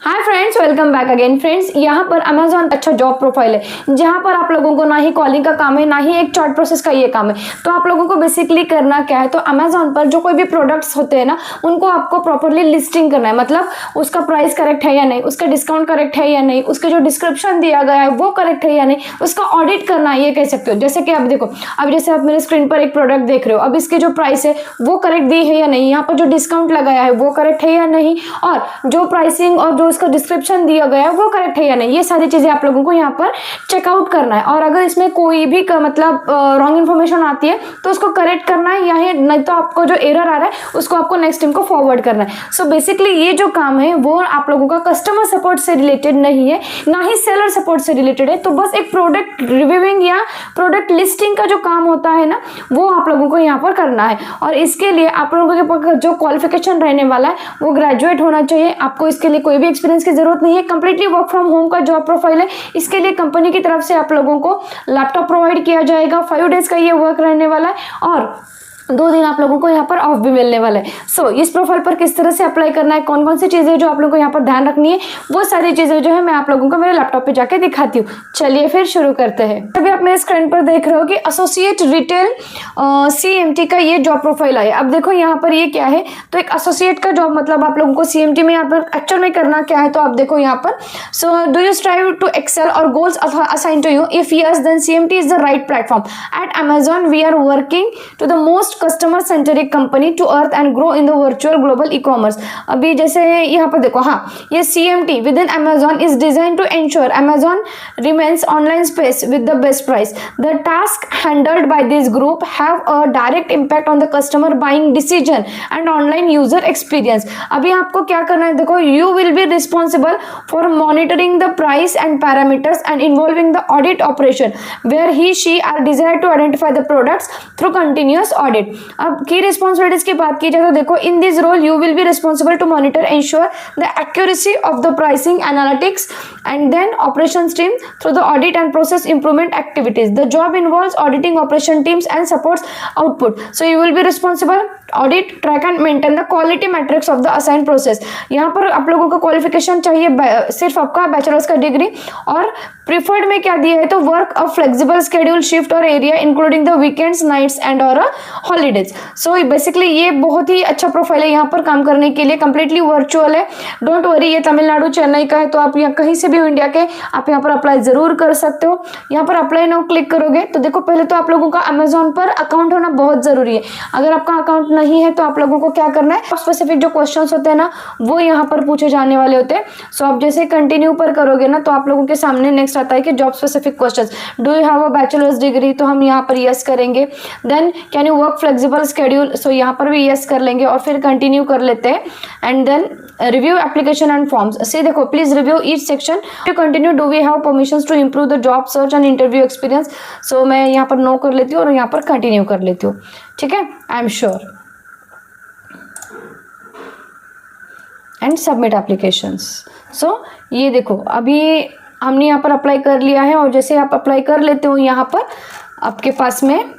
Hi friends, welcome back again. Friends, यहाँ पर Amazon अच्छा जॉब प्रोफाइल है जहाँ पर आप लोगों को ना ही कॉलिंग का काम है ना ही एक चार्ट प्रोसेस का ये काम है। तो आप लोगों को बेसिकली करना क्या है, तो अमेजॉन पर जो कोई भी प्रोडक्ट्स होते हैं ना उनको आपको प्रॉपरली लिस्टिंग करना है। मतलब उसका प्राइस करेक्ट है या नहीं, उसका डिस्काउंट करेक्ट है या नहीं, उसका जो डिस्क्रिप्शन दिया गया है वो करेक्ट है या नहीं, उसका ऑडिट करना है, ये कह सकते हो। जैसे कि आप देखो, अब जैसे आप मेरे स्क्रीन पर एक प्रोडक्ट देख रहे हो, अब इसकी जो प्राइस है वो करेक्ट दी है या नहीं, यहाँ पर जो डिस्काउंट लगाया है वो करेक्ट है या नहीं, और जो प्राइसिंग और जो उसका डिस्क्रिप्शन दिया गया है वो करेक्ट है या नहीं, ये सारी चीजें आप लोगों को यहाँ पर चेकआउट करना है। और अगर इसमें कोई भी मतलब रॉन्ग इन्फॉर्मेशन आती है तो उसको करेक्ट करना है, या नहीं तो आपको जो एरर आ रहा है उसको आपको नेक्स्ट टीम को फॉरवर्ड करना है। सो बेसिकली ये जो काम है वो आप लोगों का कस्टमर सपोर्ट से रिलेटेड नहीं है, ना ही सेलर सपोर्ट से रिलेटेड है। तो बस एक प्रोडक्ट रिव्यूइंग या प्रोडक्ट लिस्टिंग का जो काम होता है ना वो आप लोगों को यहाँ पर करना है। और इसके लिए आप लोगों के पास जो क्वालिफिकेशन रहने वाला है वो ग्रेजुएट होना चाहिए। आपको इसके लिए कोई भी एक्सपीरियंस की जरूरत नहीं है, कंप्लीटली वर्क फ्रॉम होम का जॉब प्रोफाइल है। इसके लिए कंपनी की तरफ से आप लोगों को लैपटॉप प्रोवाइड किया जाएगा, 5 डेज का ये वर्क रहने वाला है और 2 दिन आप लोगों को यहाँ पर ऑफ भी मिलने वाला है। सो इस प्रोफाइल पर किस तरह से अप्लाई करना है, कौन कौन सी चीजें जो आप लोगों को यहाँ पर ध्यान रखनी है, वो सारी चीजें जो है मैं आप लोगों को मेरे लैपटॉप पे जाके दिखाती हूँ। चलिए फिर शुरू करते हैं। अभी आप मेरे स्क्रीन पर देख रहे हो कि एसोसिएट रिटेल CMT का ये जॉब प्रोफाइल है। अब देखो यहाँ पर ये क्या है, तो एक एसोसिएट का जॉब मतलब आप लोगों को CMT में यहाँ पर एक्चुअल में करना क्या है, तो आप देखो यहाँ पर, so do you strive to excel और goals assign to you, if yes then CMT is the right platform. At Amazon we are working to the most customer centric company to earth and grow in the virtual global ecommerce. अभी जैसे यहाँ पर देखो, हाँ, ये CMT within Amazon is design to ensure Amazon remains online space with the best price. The task handled by this group have a direct impact on the customer buying decision and online user experience. अभी आपको क्या करना है, देखो, you will be responsible for monitoring the price and parameters and involving the audit operation where he she are desire to identify the products through continuous audit. अब की responsibilities की बात की जाए तो देखो, in this role you will be responsible to monitor ensure the accuracy of the pricing analytics and then operation team through the audit and process improvement activities. The job involves auditing operation teams and supports output. So you will be responsible audit, track and maintain the quality matrix of the assign process. यहाँ पर आप लोगों का qualification चाहिए सिर्फ आपका bachelors का degree, और प्रिफर्ड में क्या दिया है, तो work a flexible schedule, shift और area including the weekends, nights and और हॉलीडेज। सो बेसिकली ये बहुत ही अच्छा प्रोफाइल है यहाँ पर काम करने के लिए, कंप्लीटली वर्चुअल है। डोंट वरी, ये तमिलनाडु चेन्नई का है, तो आप यहाँ कहीं से भी हो इंडिया के आप यहाँ पर अप्लाई जरूर कर सकते हो। यहाँ पर अप्लाई नाउ क्लिक करोगे तो देखो, पहले तो आप लोगों का अमेजॉन पर अकाउंट होना बहुत जरूरी है। अगर आपका अकाउंट नहीं है तो आप लोगों को क्या करना है, स्पेसिफिक जो क्वेश्चंस होते हैं ना वो यहाँ पर पूछे जाने वाले होते हैं। सो आप जैसे कंटिन्यू पर करोगे ना तो आप लोगों के सामने नेक्स्ट आता है कि job specific questions. Do you have a bachelor's degree, तो हम यहाँ पर यस करेंगे। Then can you work flexible schedule, so यहाँ पर भी यस कर लेंगे और फिर कंटिन्यू कर लेते हैं। And then review application and forms, से देखो, please review each section to continue, do we have permissions to improve the job search and interview experience. So मैं यहाँ पर नो कर लेती हूँ और यहाँ पर कंटिन्यू कर लेती हूँ। ठीक है, I am sure. And submit applications. So ये देखो, अभी हमने यहाँ पर अप्लाई कर लिया है, और जैसे आप अप्लाई कर लेते हो यहाँ पर आपके पास में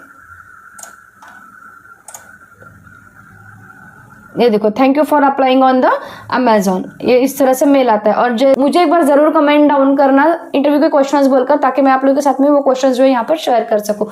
ये देखो, thank you for applying on the Amazon, ये इस तरह से मेल आता है। और मुझे एक बार जरूर कमेंट डाउन करना इंटरव्यू के क्वेश्चंस बोलकर, ताकि मैं आप लोगों के साथ में वो क्वेश्चंस जो है यहाँ पर शेयर कर सकूं।